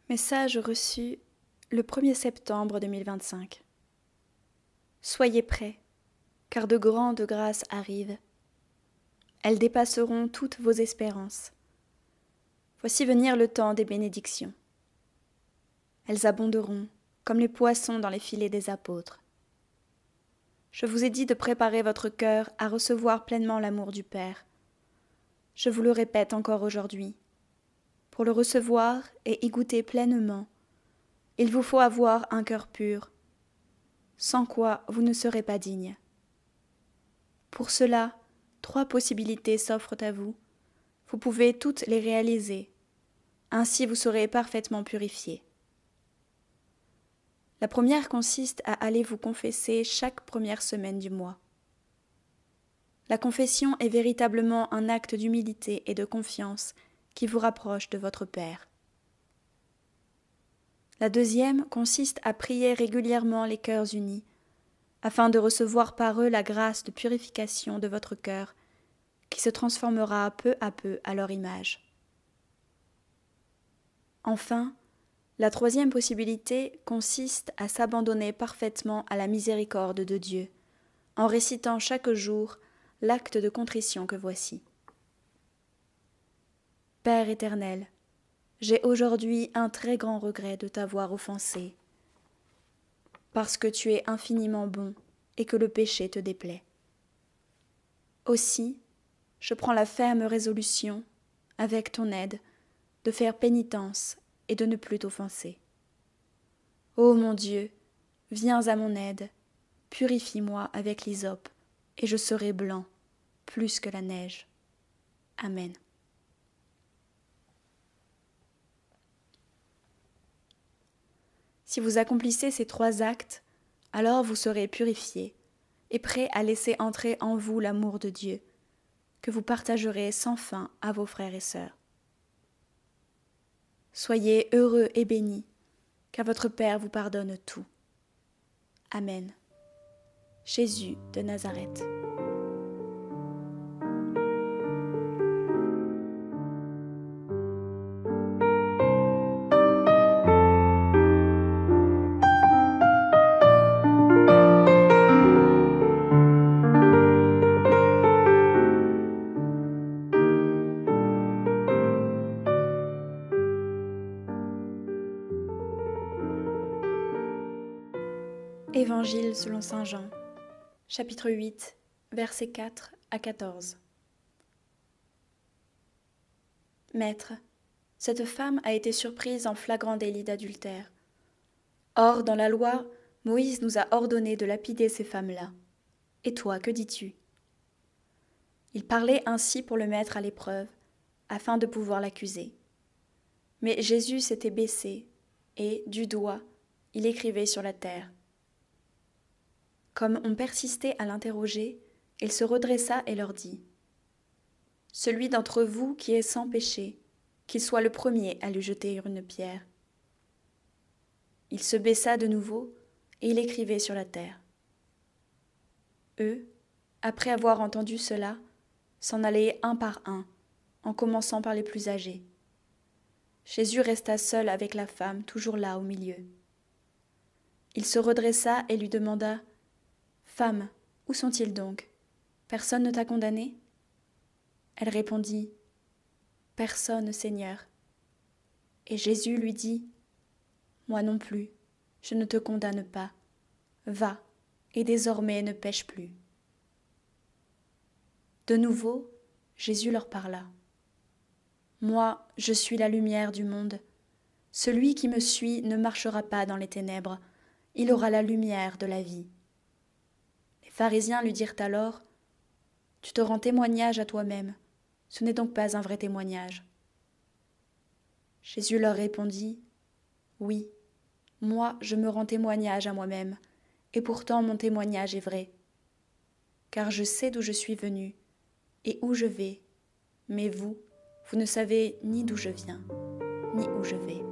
Message reçu le 1er septembre 2025. Soyez prêts, car de grandes grâces arrivent. Elles dépasseront toutes vos espérances. Voici venir le temps des bénédictions. Elles abonderont comme les poissons dans les filets des apôtres. Je vous ai dit de préparer votre cœur à recevoir pleinement l'amour du Père. Je vous le répète encore aujourd'hui. Pour le recevoir et y goûter pleinement, il vous faut avoir un cœur pur, sans quoi vous ne serez pas digne. Pour cela, 3 possibilités s'offrent à vous. Vous pouvez toutes les réaliser. Ainsi vous serez parfaitement purifiés. La première consiste à aller vous confesser chaque première semaine du mois. La confession est véritablement un acte d'humilité et de confiance qui vous rapproche de votre Père. La deuxième consiste à prier régulièrement les cœurs unis, afin de recevoir par eux la grâce de purification de votre cœur, qui se transformera peu à peu à leur image. Enfin, la troisième possibilité consiste à s'abandonner parfaitement à la miséricorde de Dieu, en récitant chaque jour l'acte de contrition que voici. Père éternel, j'ai aujourd'hui un très grand regret de t'avoir offensé, parce que tu es infiniment bon et que le péché te déplaît. Aussi, je prends la ferme résolution, avec ton aide, de faire pénitence et de ne plus t'offenser. Ô mon Dieu, viens à mon aide, purifie-moi avec l'hysope, et je serai blanc, plus que la neige. Amen. Si vous accomplissez ces 3 actes, alors vous serez purifiés et prêts à laisser entrer en vous l'amour de Dieu, que vous partagerez sans fin à vos frères et sœurs. Soyez heureux et bénis, car votre Père vous pardonne tout. Amen. Jésus de Nazareth. Évangile selon saint Jean, chapitre 8, versets 4 à 14. Maître, cette femme a été surprise en flagrant délit d'adultère. Or, dans la loi, Moïse nous a ordonné de lapider ces femmes-là. Et toi, que dis-tu ? Il parlait ainsi pour le mettre à l'épreuve, afin de pouvoir l'accuser. Mais Jésus s'était baissé, et, du doigt, il écrivait sur la terre. Comme on persistait à l'interroger, il se redressa et leur dit : « Celui d'entre vous qui est sans péché, qu'il soit le premier à lui jeter une pierre. » Il se baissa de nouveau, et il écrivait sur la terre. Eux, après avoir entendu cela, s'en allaient un par un, en commençant par les plus âgés. Jésus resta seul avec la femme, toujours là au milieu. Il se redressa et lui demanda : « Femme, où sont-ils donc ? Personne ne t'a condamné ? » Elle répondit : « Personne, Seigneur. » Et Jésus lui dit : « Moi non plus, je ne te condamne pas. Va, et désormais ne pêche plus. » De nouveau, Jésus leur parla : « Moi, je suis la lumière du monde. Celui qui me suit ne marchera pas dans les ténèbres, il aura la lumière de la vie. » Les pharisiens lui dirent alors : « Tu te rends témoignage à toi-même, ce n'est donc pas un vrai témoignage. » Jésus leur répondit : « Oui, moi je me rends témoignage à moi-même, et pourtant mon témoignage est vrai. Car je sais d'où je suis venu, et où je vais, mais vous, vous ne savez ni d'où je viens, ni où je vais. »